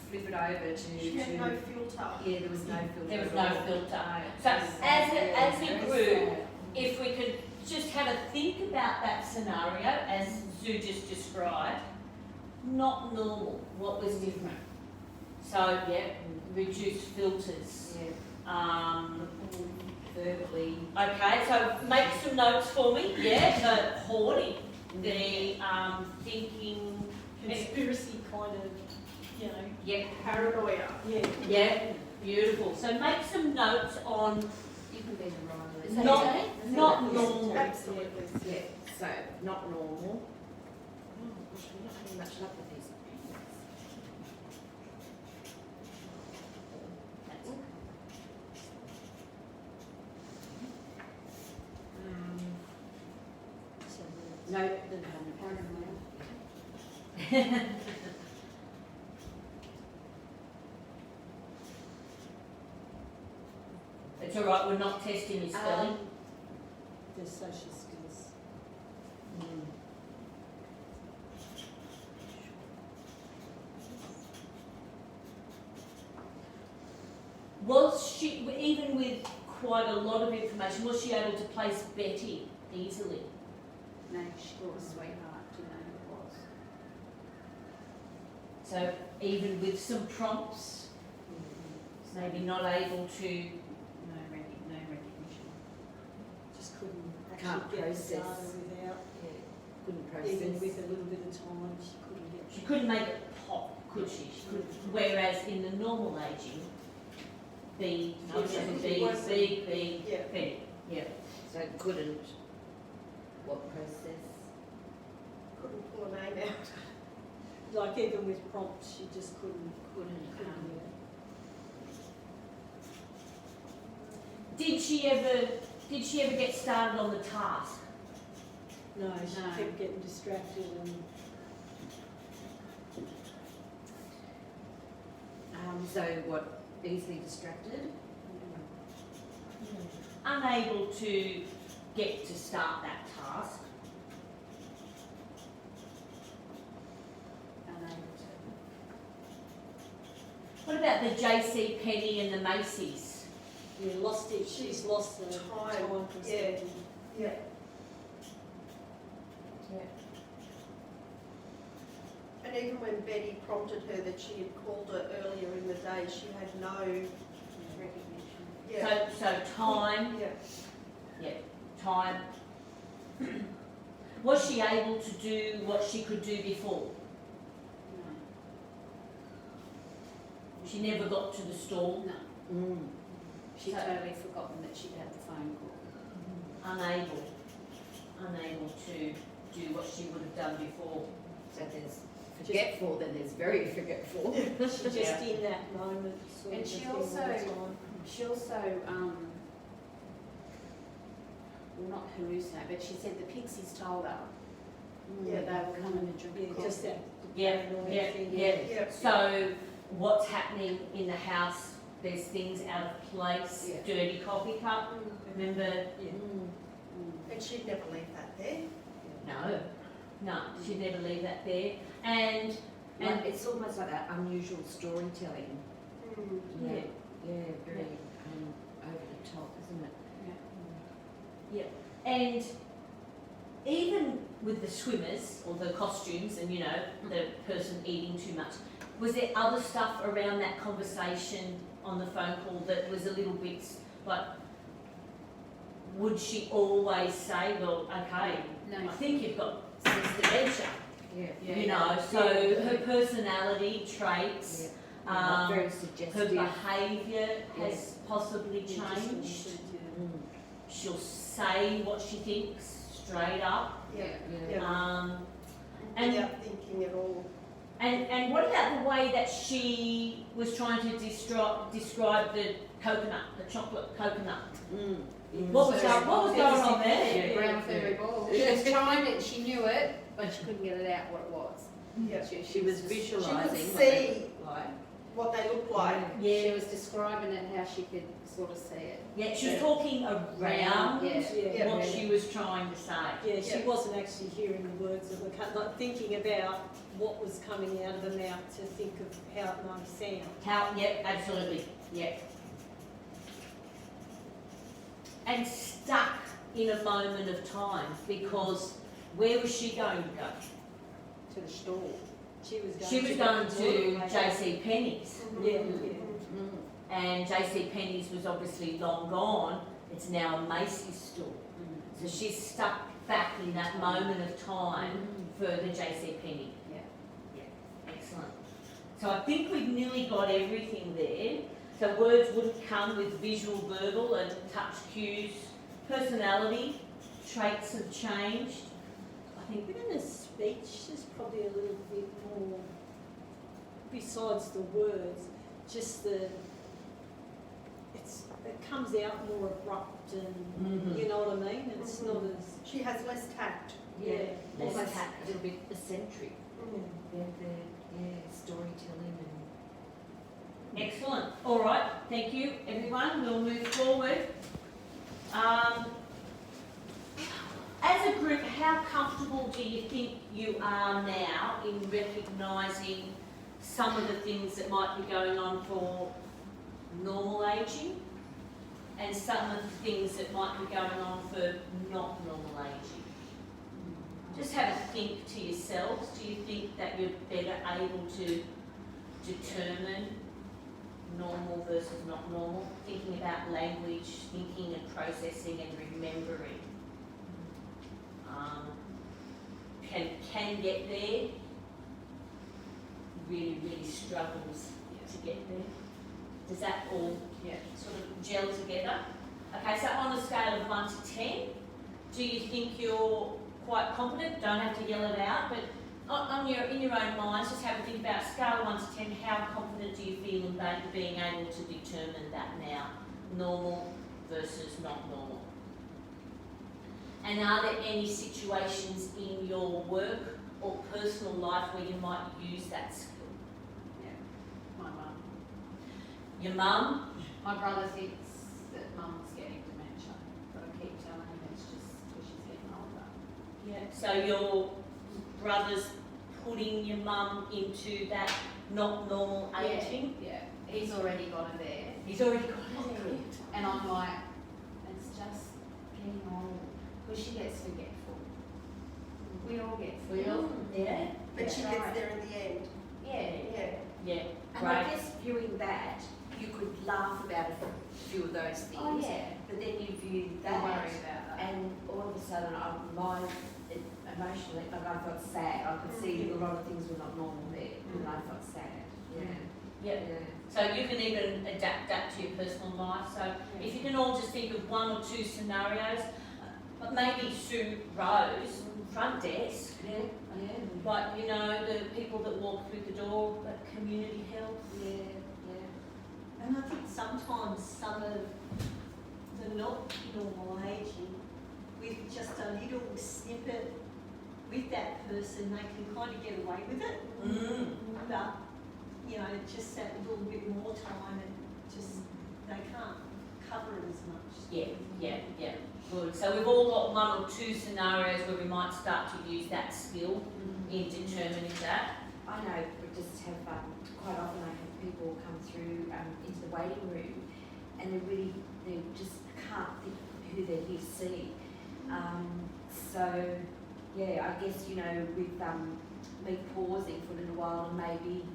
flip it over to... She had no filter. Yeah, there was no filter. There was at no all. filter. No. So It was as sad. a Very group, sad. if we could just have a think about that scenario as Sue just described, not normal, what was different? So, yeah, reduced filters. Yeah. Verbally. Okay, so make some notes for me, yeah, the hoarding, the thinking, Conspiracy kind of, you know, yeah, paranoia. Yeah. yeah, beautiful. So make some notes on You can be the right. Is that not, okay? not Yes. normal. Absolutely. Yeah, so not normal. Oh gosh, we're not having much luck with these. That's it. No, the It's all right, we're not testing your spelling. The social skills. Was she, even with quite a lot of information, was she able to place Betty easily? No, she was a sweetheart, you know it was. So even with some prompts, maybe not able to, No recognition. Just couldn't Can't actually get the process. data without, couldn't even process. with a little bit of time, she couldn't get. she couldn't make it pop, could she? She couldn't. Whereas in the normal aging, B, Yeah, B, Yeah. B, yeah. So couldn't, what process? Couldn't pull a name out. Like even with prompts, she just couldn't do it. Did she ever get started on the task? No, she No. kept getting distracted and So what, easily distracted? Unable to get to start that task. Unable to. What about the JC Penney and the Macy's? yeah, lost it. She's lost the time perspective. Yeah. And even when Betty prompted her that she had called her earlier in the day, she had no, Recognition. yeah, So time, yeah. time. Was she able to do what she could do before? No. She never got to the store, No. She'd So- totally forgotten that she'd had the phone call. unable to do what she would have done before. So there's forgetful, then there's very forgetful. She's just in that moment sort And of she thing all the also- time. She also, well, not hallucinate, but she said the pixies told her that they were coming to drink Yeah, coffee. just that Yeah, paranoia yeah, thing. yeah. Yeah. So what's happening in the house, there's things out of place, Yeah. dirty coffee cup, remember? Yeah. And she'd never leave that there. No, she'd never leave that there. And And it's almost like that unusual storytelling. yeah, Yeah, very over the top, isn't it? and even with the swimmers or the costumes and, you know, the person eating too much, was there other stuff around that conversation on the phone call that was a little bit like, would she always say, well, okay, No. I think you've got some dementia, Yeah. you know, so her personality traits, Not very her suggestive. behaviour has possibly Yeah, just changed. Mm. She'll say what she thinks straight up. Yeah. Yeah. Yeah. And Without thinking at all. and what about the way that she was trying to describe the coconut, the chocolate coconut? Mm. What was going on there? Yeah, brown fairy ball. She was trying it, she knew it, but she couldn't get it out what it was. Yeah. She was visualising She could what they see. looked like. what they look like. She was describing it, how she could sort of see it. Yeah, she was talking around Yeah. what she was trying to say. Yeah, she Yeah. wasn't actually hearing the words that were like thinking about what was coming out of her mouth to think of how it might sound. How, yeah, absolutely, yeah. And stuck in a moment of time, because where was she going to go? To the store. She was going She was to going the to waterway. JC Penney's, Yeah, yeah. and JC Penney's was obviously long gone. It's now a Macy's store. So she's stuck back in that moment of time for the JC Penney. Yeah. Excellent. So I think we've nearly got everything there. So words wouldn't come with visual, verbal and touch cues. Personality, traits have changed. I think Within the speech, there's probably a little bit more, besides the words, just it comes out more abrupt and, you know what I mean? It's not as, She has less tact. yeah. Less Almost tact. a little bit eccentric. Storytelling and. excellent. All right, thank you, everyone. We'll move forward. As a group, how comfortable do you think you are now in recognising some of the things that might be going on for normal ageing and some of the things that might be going on for not normal ageing? Just have a think to yourselves. Do you think that you're better able to determine normal versus not normal? Thinking about language, thinking and processing and remembering. Can get there, really struggles to get there. Does that all sort of gel together? Okay, so on a scale of 1 to 10, do you think you're quite confident? Don't have to yell it out, but in your own minds, just have a think about scale of 1 to 10, how confident do you feel in being able to determine that now, normal versus not normal? And are there any situations in your work or personal life where you might use that skill? My mum. Your mum? My brother thinks that mum's getting dementia, but I keep telling him it's just because she's getting older. Yeah. So your brother's putting your mum into that not normal aging? Yeah. He's already got her there. He's already got it there. And I'm like, it's just getting old. Because she gets forgetful. We all get forgetful. Yeah. But she gets there in the end. Yeah. Yeah. Yeah. And I Great. guess viewing that, you could laugh about a few of those things. Oh, yeah. But then you view Don't that, worry about that. and all of a sudden, emotionally, like I felt sad. I could see a lot of things were not normal there, and I felt sad. Yeah. Yep. Yeah. So you can even adapt that to your personal life. So if you can all just think of 1 or 2 scenarios, but maybe Sue Rose, front desk, Yeah. but you know, the people that walk through the door at community health. And I think sometimes some of the not normal aging, with just a little snippet with that person, they can kind of get away with it. But, you know, just that little bit more time and just, they can't cover it as much. Yeah. Good. So we've all got 1 or 2 scenarios where we might start to use that skill in determining that. I know, we just have quite often I have people come through into the waiting room, and they just can't think who they're here to see. So yeah, I guess with me pausing for a little while, and maybe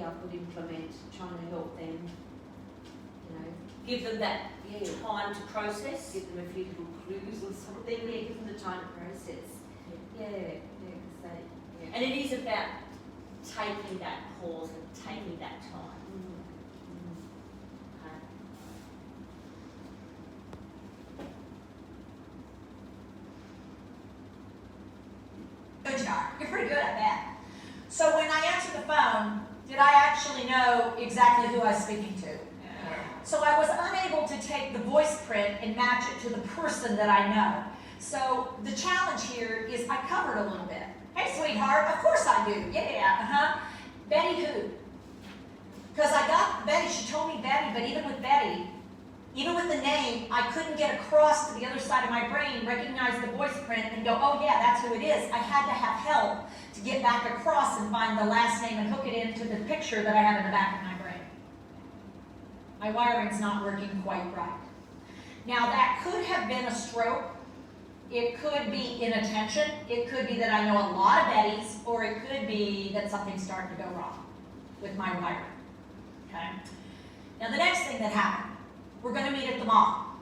I could implement trying to help them. Give them that Yeah. time to process. Give them a few little clues or something. Yeah, give them the time to process. Yeah, because they. And it is about taking that pause and taking that time. Okay. Good job. You're pretty good at that. So when I answered the phone, did I actually know exactly who I was speaking to? So I was unable to take the voice print and match it to the person that I know. So the challenge here is I covered a little bit. Hey, sweetheart, of course I do. Yeah, Betty who? Because I Betty, she told me Betty, but even with Betty, even with the name, I couldn't get across to the other side of my brain, recognize the voice print, and go, oh yeah, that's who it is. I had to have help to get back across and find the last name and hook it into the picture that I had in the back of my brain. My wiring's not working quite right. Now that could have been a stroke. It could be inattention. It could be that I know a lot of Bettys, or it could be that something's starting to go wrong with my wiring. Okay? Now the next thing that happened, we're going to meet at the mall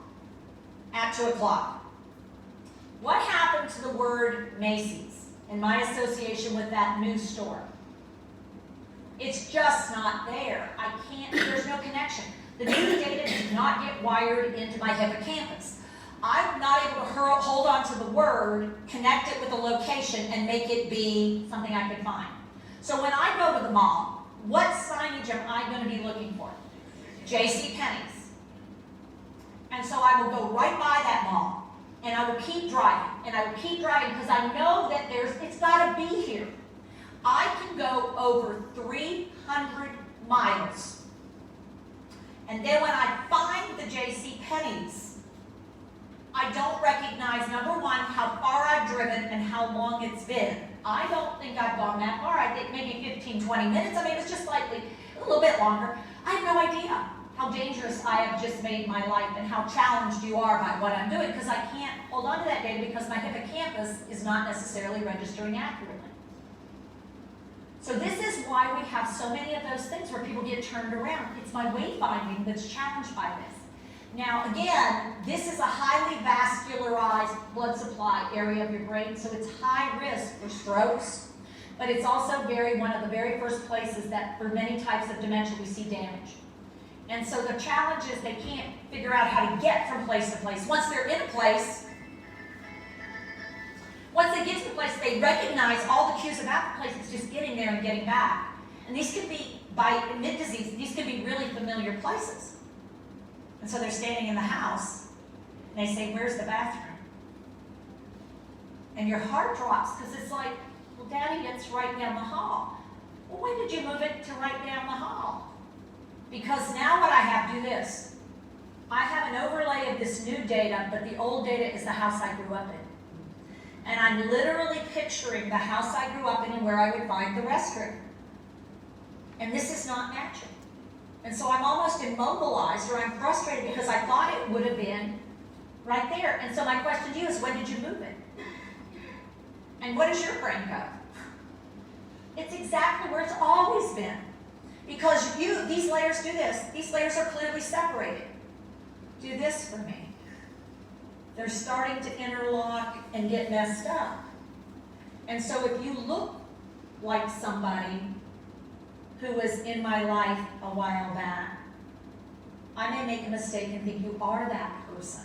at 2 o'clock. What happened to the word Macy's and my association with that new store? It's just not there. I can't, there's no connection. The new data did not get wired into my hippocampus. I'm not able to hold on to the word, connect it with a location, and make it be something I can find. So when I go to the mall, what signage am I going to be looking for? JCPenney's. And so I will go right by that mall, and I will keep driving, and I will keep driving because I know that it's got to be here. I can go over 300 miles. And then when I find the JCPenney's, I don't recognize, number one, how far I've driven and how long it's been. I don't think I've gone that far. I think maybe 15, 20 minutes. I mean, it's just slightly, a little bit longer. I have no idea how dangerous I have just made my life and how challenged you are by what I'm doing, because I can't hold on to that data because my hippocampus is not necessarily registering accurately. So this is why we have so many of those things where people get turned around. It's my wayfinding that's challenged by this. Now again, this is a highly vascularized blood supply area of your brain, so it's high risk for strokes, but it's also one of the very first places that for many types of dementia we see damage. And so the challenge is they can't figure out how to get from place to place. Once they're in a place, once they get to the place, they recognize all the cues about the place. It's just getting there and getting back. And these could be, by mid-disease, these could be really familiar places. And so they're standing in the house, and they say, where's the bathroom? And your heart drops, because it's like, well, Daddy, it's right down the hall. Well, when did you move it to right down the hall? Because now what I have, do this. I have an overlay of this new data, but the old data is the house I grew up in. And I'm literally picturing the house I grew up in and where I would find the restroom. And this is not matching. And so I'm almost immobilized, or I'm frustrated because I thought it would have been right there. And so my question to you is, when did you move it? And what does your brain go? It's exactly where it's always been. Because these layers do this. These layers are clearly separated. Do this for me. They're starting to interlock and get messed up. And so if you look like somebody who was in my life a while back, I may make a mistake and think you are that person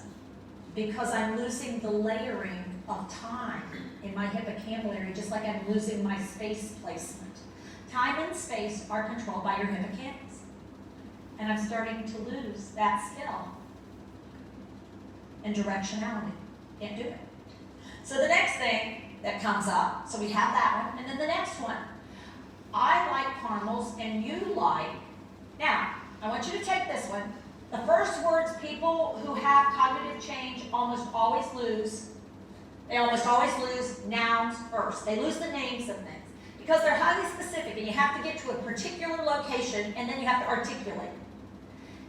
because I'm losing the layering of time in my hippocampal area, just like I'm losing my space placement. Time and space are controlled by your hippocampus. And I'm starting to lose that skill and directionality. Can't do it. So the next thing that comes up, so we have that one, and then the next one. I like caramels and you like. Now, I want you to take this one. The first words people who have cognitive change almost always lose, they almost always lose nouns first. They lose the names of things because they're highly specific and you have to get to a particular location and then you have to articulate.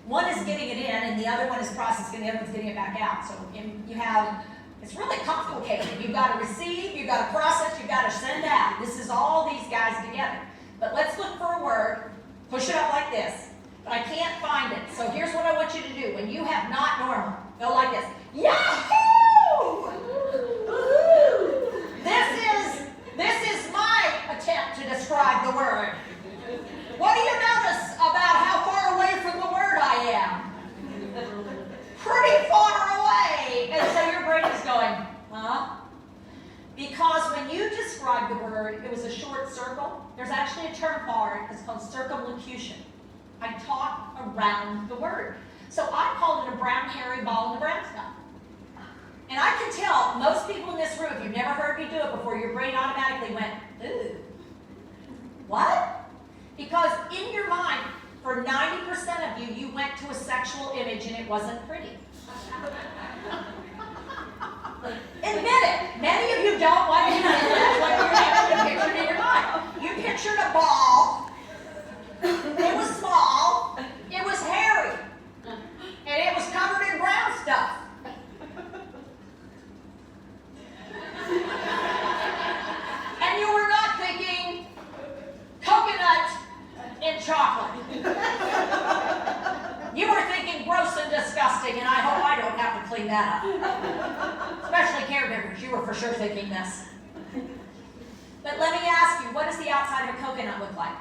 One is getting it in and the other one is processing, the other one's getting it back out. So you have, it's really complicated. You've got to receive, you've got to process, you've got to send out. This is all these guys together. But let's look for a word, push it up like this. But I can't find it. So here's what I want you to do. When you have not normal, go like this. Yahoo! This is my attempt to describe the word. What do you notice about how far away from the word I am? Pretty far away. And so your brain is going, huh? Because when you describe the word, it was a short circle. There's actually a term for it. It's called circumlocution. I talk around the word. So I called it a brown hairy ball in Nebraska. And I can tell most people in this room, if you've never heard me do it before, your brain automatically went, ooh. What? Because in your mind, for 90% went to a sexual image and it wasn't pretty. Admit it. Many of you don't want to admit that's what you're actually pictured in your mind. You pictured a ball. It was small. It was hairy. And it was covered in brown stuff. And you were not thinking coconut and chocolate. You were thinking gross and disgusting, and I hope I don't have to clean that up. Especially caregivers, you were for sure thinking this. But let me ask you, what does the outside of a coconut look like?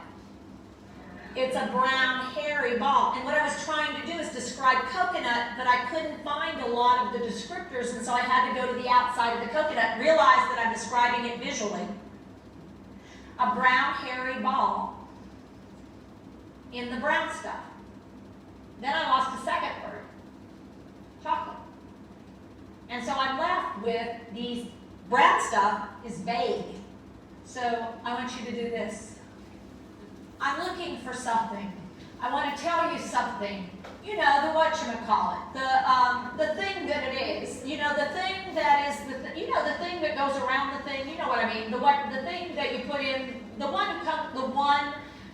It's a brown, hairy ball. And what I was trying to do is describe coconut, but I couldn't find a lot of the descriptors, and so I had to go to the outside of the coconut, realize that I'm describing it visually. A brown, hairy ball in the brown stuff. Then I lost the second word, chocolate. And so I'm left with these brown stuff is vague. So I want you to do this. I'm looking for something. I want to tell you something. You know, the whatchamacallit, the thing that it is. You know, the thing that is, the thing that goes around the thing. You know what I mean? The thing that you put in, the one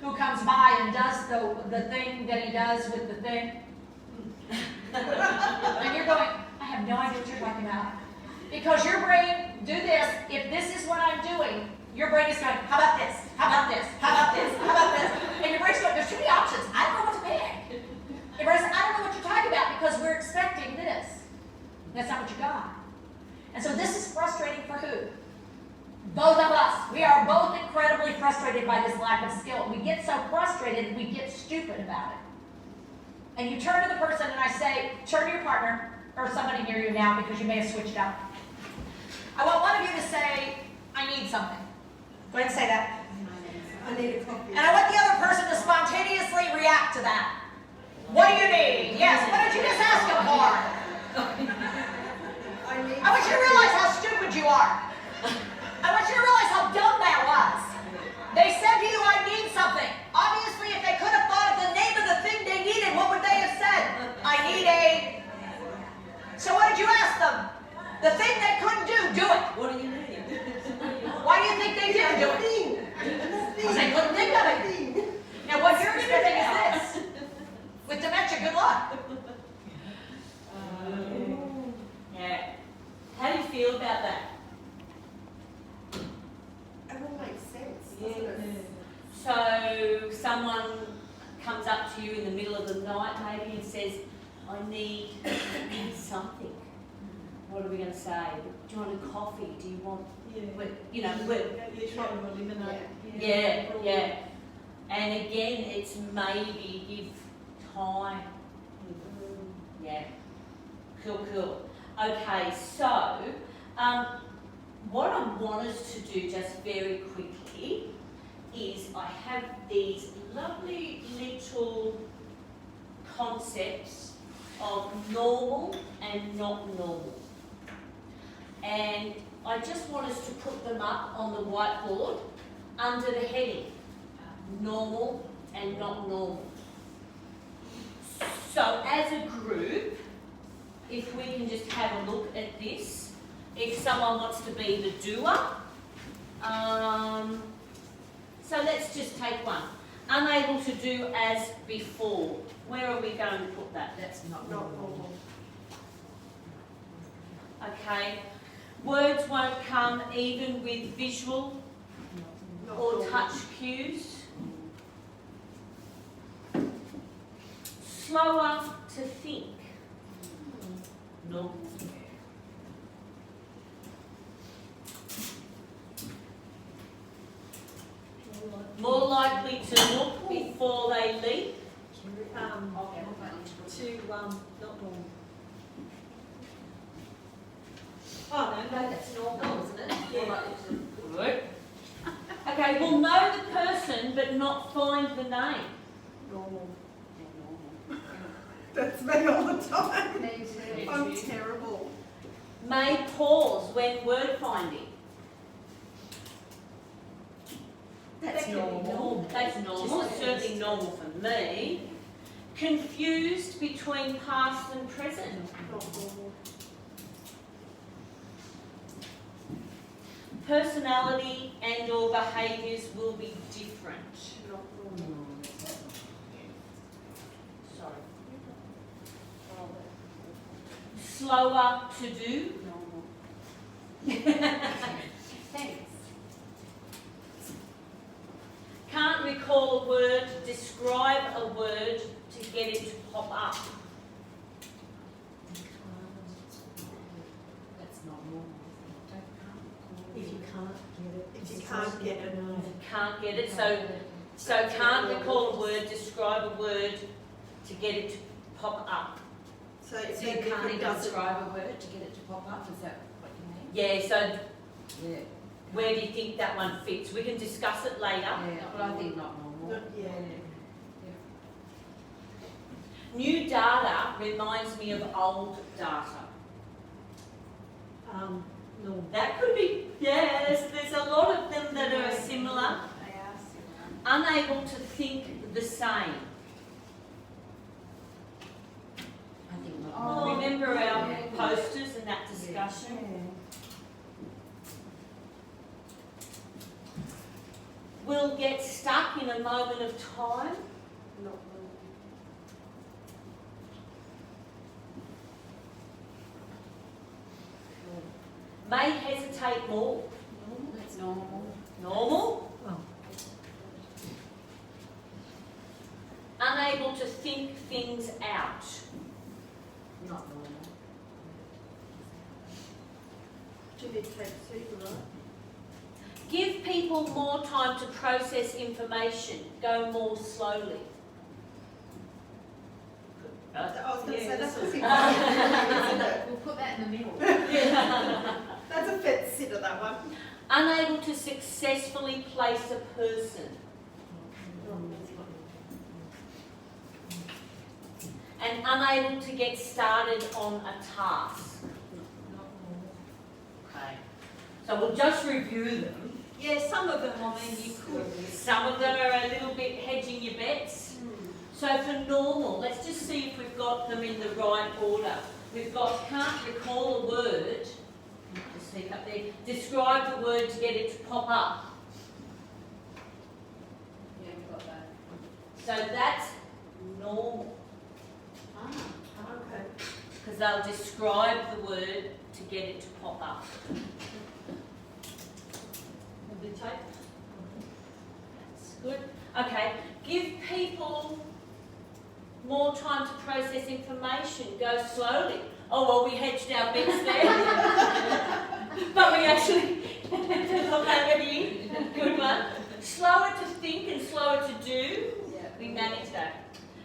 who comes by and does the thing that he does with the thing. And you're going, I have no idea what you're talking about. Because your brain, do this, if this is what I'm doing, your brain is going, how about this? How about this? How about this? How about this? And your brain's going, there's too many options. I don't know what to pick. Your brain's I don't know what you're talking about because we're expecting this. That's not what you got. And so this is frustrating for who? Both of us. We are both incredibly frustrated by this lack of skill. We get so frustrated, we get stupid about it. And you turn to the person and I say, turn to your partner or somebody near you now because you may have switched up. I want one of you to say, I need something. Go ahead and say that. I need a coffee. And I want the other person to spontaneously react to that. What do you need? Yes, what did you just ask him for? I want you to realize how stupid you are. I want you to realize how dumb that was. They said to you, I need something. Obviously, if they could have thought of the name of the thing they needed, what would they have said? I need a... So what did you ask them? The thing they couldn't do it. What do you need? Why do you think they didn't do it? Because they couldn't think of it. Now what you're expecting is this. With dementia, good luck. Yeah. How do you feel about that? It all makes sense, doesn't it? So someone comes up to you in the middle of the night maybe and says, I need something. What are we going to say? Do you want a coffee? Do you want, you know, yeah. And again, it's maybe give time. Yeah. Cool. Okay, so what I want us to do just very quickly is I have these lovely little concepts of normal and not normal. And I just want us to put them up on the whiteboard under the heading, normal and not normal. So as a group, if we can just have a look at this, if someone wants to be the doer, so let's just take one. Unable to do as before. Where are we going to put that? That's not normal. Okay. Words won't come even with visual or touch cues. Slower to think. Normal. More likely to look before they leap. Not normal. Oh, no, that's normal, isn't it? Yeah. Good. Okay, we'll know the person but not find the name. Normal. That's me all the time. Me too. I'm terrible. May pause when word finding. That's normal. That's normal. It's certainly normal for me. Confused between past and present. Not normal. Personality and or behaviours will be different. Not normal. Sorry. Slower to do. Normal. Thanks. Can't recall a word, describe a word to get it to pop up. That's not normal. If you can't get it. If you can't get it. Can't get it, so can't recall a word, describe a word to get it to pop up. So if So you it can't even doesn't, describe a word to get it to pop up, is that what you mean? Yeah, so Yeah. where do you think that one fits? We can discuss it later. Yeah, but I think not normal. yeah. New data reminds me of old data. No. That could be, yes, there's a lot of them that are similar. They are similar. Unable to think the same. I think not Oh, normal. Remember our yeah. posters and that discussion? Will get stuck in a moment of time. Not normal. May hesitate more. That's normal. Normal. Oh. Unable to think things out. Not normal. Do you need to take a seat, right? Give people more time to process information. Go more slowly. I was going to say that's a fit, isn't it? We'll put that in the middle. That's a fit sitter, that one. Unable to successfully place a person. And unable to get started on a task. Okay. So we'll just review them. Yeah, some of them, I mean, you could. Some of them are a little bit hedging your bets. So for normal, let's just see if we've got them in the right order. We've got can't recall a word. Just speak up there. Describe the word to get it to pop up. Yeah, we got that. So that's normal. Okay. Because they'll describe the word to get it to pop up. Will you take? That's good. Okay. Give people more time to process information. Go slowly. Oh, well, we hedged our bets there. But we actually got that ready. Good one. Slower to think and slower to do. Yeah. We managed that.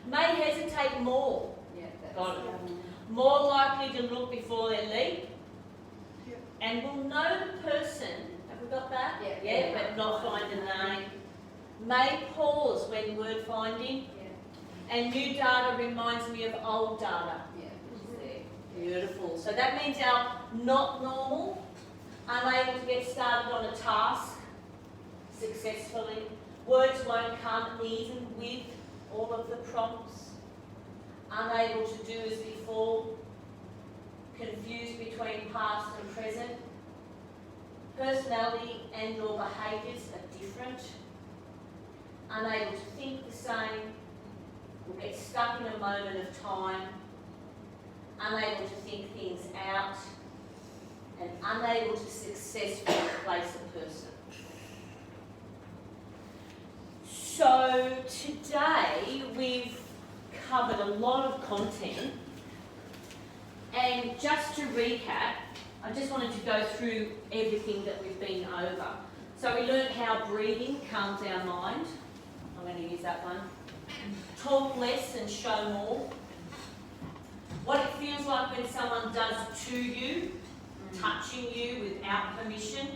May hesitate more. Yeah, that's. Got it. More likely to look before they leap. Yep. And will know the person. Have we got that? Yeah. Yeah, but not find a name. May pause when word finding. Yeah. And new data reminds me of old data. Yeah, which is there. Beautiful. So that means our not normal, unable to get started on a task successfully. Words won't come even with all of the prompts. Unable to do as before. Confused between past and present. Personality and or behaviours are different. Unable to think the same. Will get stuck in a moment of time. Unable to think things out. And unable to successfully place a person. So today we've covered a lot of content, and just to recap, I just wanted to go through everything that we've been over. So we learned how breathing calms our mind. I'm going to use that one. Talk less and show more. What it feels like when someone does to you, touching you without permission.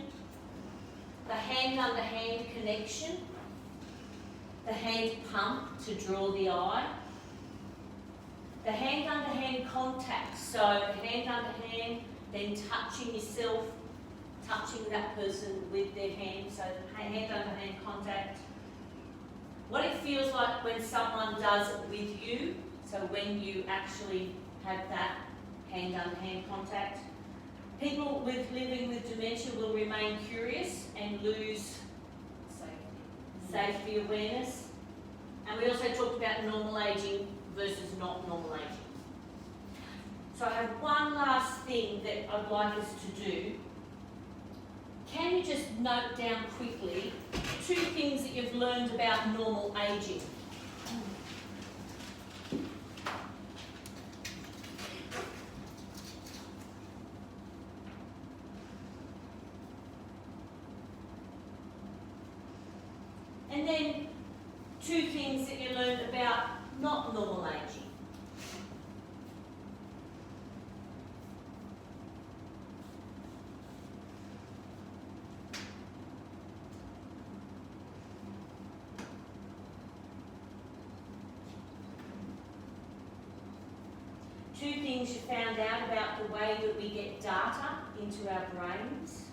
The hand-under-hand connection. The hand pump to draw the eye. The hand-under-hand contact, so hand-under-hand, then touching yourself, touching that person with their hand, so hand-under-hand contact. what it feels like when someone does it with you, so when you actually have that hand-on-hand contact. People living with dementia will remain curious and lose safety awareness. And we also talked about normal ageing versus not normal ageing. So I have one last thing that I'd like us to do. Can you just note down quickly 2 things that you've learned about normal ageing? And then 2 things that you learned about not normal ageing. Two things you found out about the way that we get data into our brains.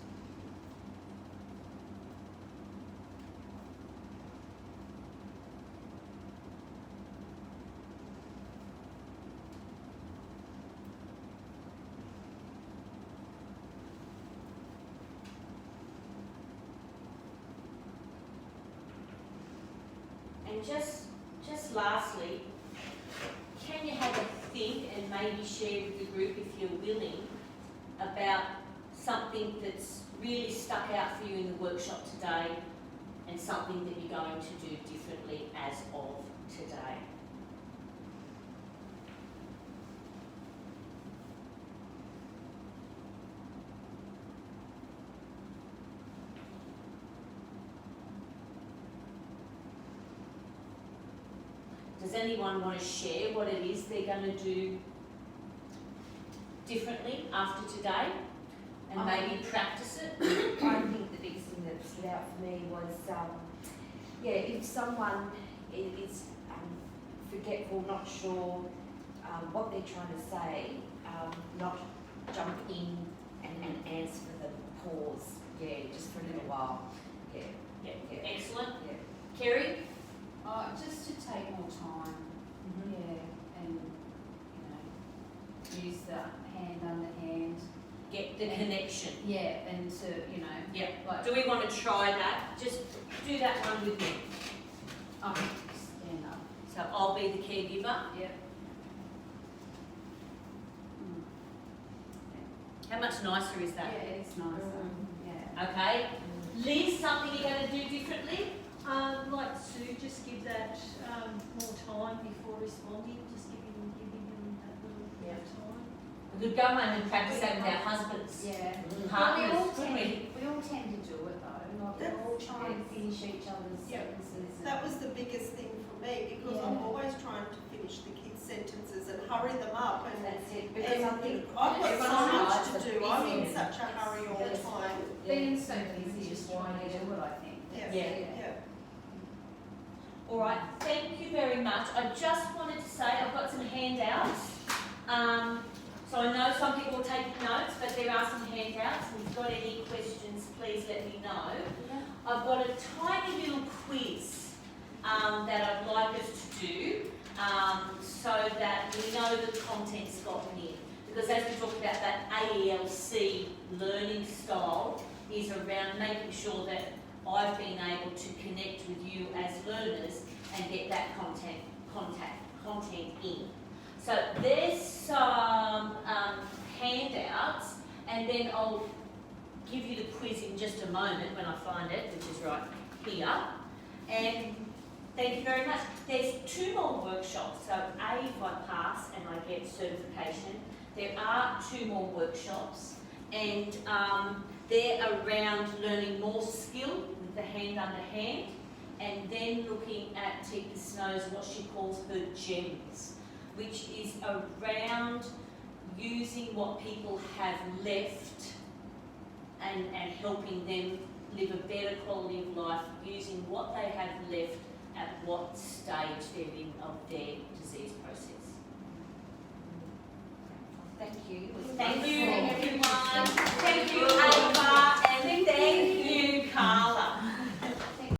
And just lastly, can you have a think and maybe share with the group, if you're willing, about something that's really stuck out for you in the workshop today and something that you're going to do differently as of today? Does anyone want to share what it is they're going to do differently after today and maybe practice it? I think the biggest thing that stood out for me was, if someone is forgetful, not sure what they're trying to say, not jump in and answer them, pause, just for a little while. Excellent. Kerry? Just to take more time, and use the hand under hand. Get the connection. Yeah, and to like. Do we want to try that? Just do that one with me. Stand up. So I'll be the caregiver. Yep. How much nicer is that? Yeah, it's nicer. Yeah. Okay. Liz, something you're going to do differently? Like Sue, just give that more time before responding, just giving him that little bit of time. We could go home and practice that with our husbands. Yeah. Partners, couldn't we? We all tend to do it though, like we're all trying to finish each other's sentences. That was the biggest thing for me, because I'm always trying to finish the kids' sentences and hurry them up, and That's it, because I think I've got so much to everyone's do. I'm in busy. such a hurry all the time. Being so busy is why you do it, I think. Yeah. All right, thank you very much. I just wanted to say I've got some handouts. So I know some people will take notes, but there are some handouts. If you've got any questions, please let me know. I've got a tiny little quiz that I'd like us to do so that we know the content's gotten in. Because as we talked about, that AELC learning style is around making sure that I've been able to connect with you as learners and get that content in. So there's some handouts, and then I'll give you the quiz in just a moment when I find it, which is right here. And thank you very much. There's 2 more workshops. So A, if I pass and I get certification, there are 2 more workshops, and they're around learning more skill with the hand under hand, and then looking at Tika Snow's, what she calls her gems, which is around using what people have left and helping them live a better quality of life, using what they have left at what stage they're in of their disease process. Thank you. Thank you, everyone.